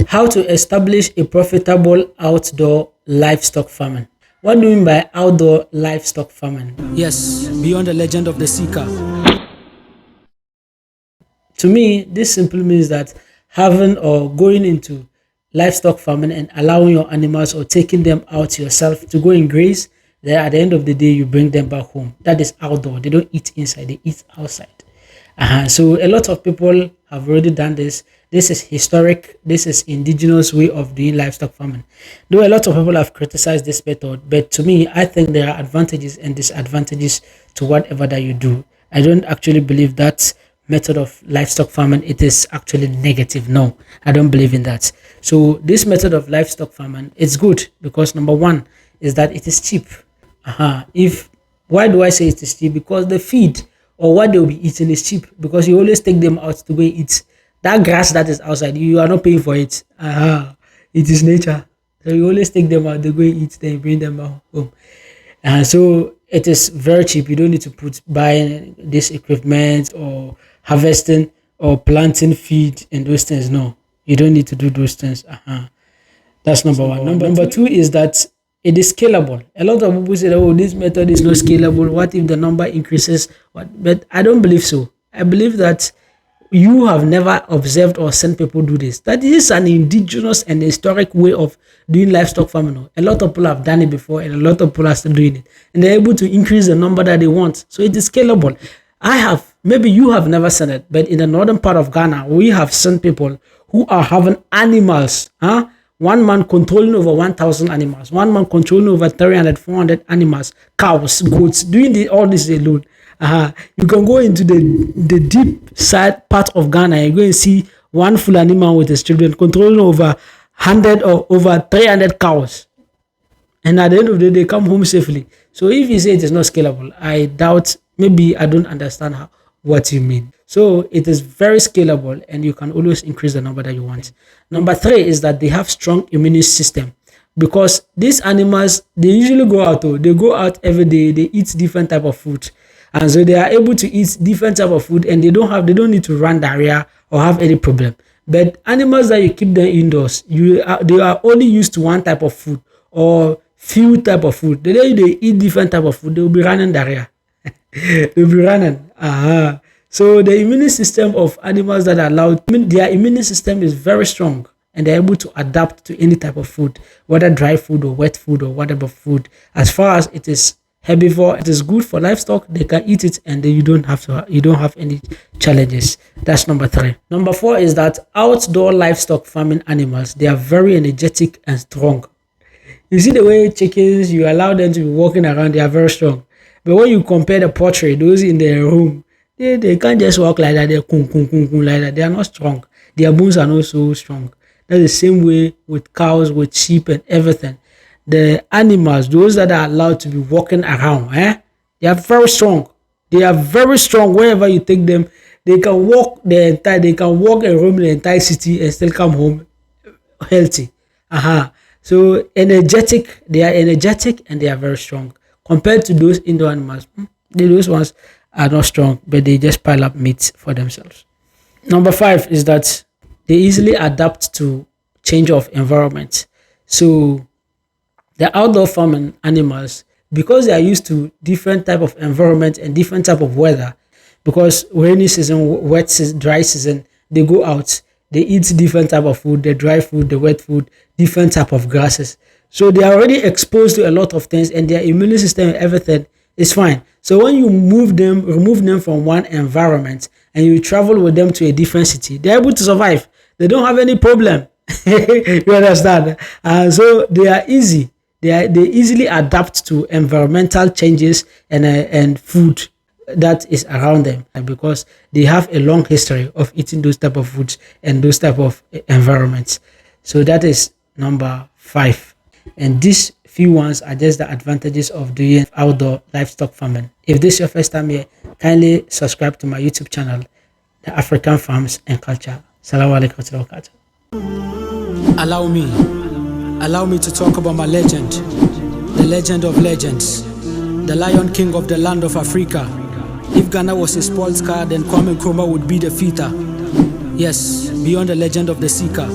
How to establish a profitable outdoor livestock farming. What do you mean by outdoor livestock farming? Yes, beyond the legend of the seeker. To me, this simply means that having or going into livestock farming and allowing your animals or taking them out yourself to go and graze, then at the end of the day, you bring them back home. That is outdoor. They don't eat inside, they eat outside. So a lot of people have already done this. This is historic. This is indigenous way of doing livestock farming. Though a lot of people have criticized this method, but to me, I think there are advantages and disadvantages to whatever that you do. I don't actually believe that method of livestock farming it is actually negative. No, I don't believe in that. So this method of livestock farming it's good because number one is that it is cheap. If why do I say it is cheap? Because the feed or what they'll be eating is cheap because you always take them out to go eat. That grass that is outside, you are not paying for it. It is nature. So you always take them out, they go eat, then you bring them back home. So it is very cheap. You don't need to buy this equipment or harvesting or planting feed and those things. No, you don't need to do those things. That's number one. Number two is that it is scalable. A lot of people say, oh, this method is not scalable. What if the number increases? But I don't believe so. I believe that you have never observed or seen people do this. That is an indigenous and historic way of doing livestock farming. A lot of people have done it before and a lot of people are still doing it. And they're able to increase the number that they want. So it is scalable. Maybe you have never seen it, but in the northern part of Ghana, we have seen people who are having animals. One man controlling over 1,000 animals. One man controlling over 300, 400 animals, cows, goats, doing all this alone. You can go into the deep side part of Ghana and go and see one full animal with his children controlling over 100 or over 300 cows. And at the end of the day, they come home safely. So if you say it is not scalable, I doubt, maybe I don't understand what you mean. So it is very scalable and you can always increase the number that you want. Number three is that they have strong immune system because these animals, they usually go out, they go out every day, they eat different type of food. And so they are able to eat different type of food and they don't need to run diarrhea or have any problem. But animals that you keep them indoors, they are only used to one type of food or few type of food. The day they eat different type of food, they will be running diarrhea. They'll be running. So the immune system of animals that are allowed, their immune system is very strong and they're able to adapt to any type of food, whether dry food or wet food or whatever food. As far as it is herbivore, it is good for livestock. They can eat it and then you don't have any challenges. That's number three. Number four is that outdoor livestock farming animals, they are very energetic and strong. You see the way chickens, you allow them to be walking around, they are very strong. But when you compare the poultry, those in their room, they can't just walk like that. They're like that. They are not strong. Their bones are not so strong. That's the same way with cows, with sheep and everything. The animals, those that are allowed to be walking around, they are very strong. They are very strong wherever you take them. They can walk and roam the entire city and still come home healthy. So energetic, they are energetic and they are very strong. Compared to those indoor animals, those ones are not strong, but they just pile up meat for themselves. Number five is that they easily adapt to change of environment. So the outdoor farming animals, because they are used to different type of environment and different type of weather, because rainy season, wet season, dry season, they go out, they eat different type of food, the dry food, the wet food, different type of grasses. So they are already exposed to a lot of things and their immune system and everything is fine. So when you remove them from one environment and you travel with them to a different city, they're able to survive. They don't have any problem. You understand? So they are easy. They easily adapt to environmental changes and food that is around them, and because they have a long history of eating those type of foods and those type of environments. So that is number five. And these few ones are just the advantages of doing outdoor livestock farming. If this is your first time here, kindly subscribe to my YouTube channel, The African Farms and Culture. Salaam alaikum wa rahmatullahi. Allow me to talk about my legend, the legend of legends, the Lion King of the land of Africa. If Ghana was a sports car, then Kwame Nkrumah would be the fitter. Yes, beyond the legend of the seeker.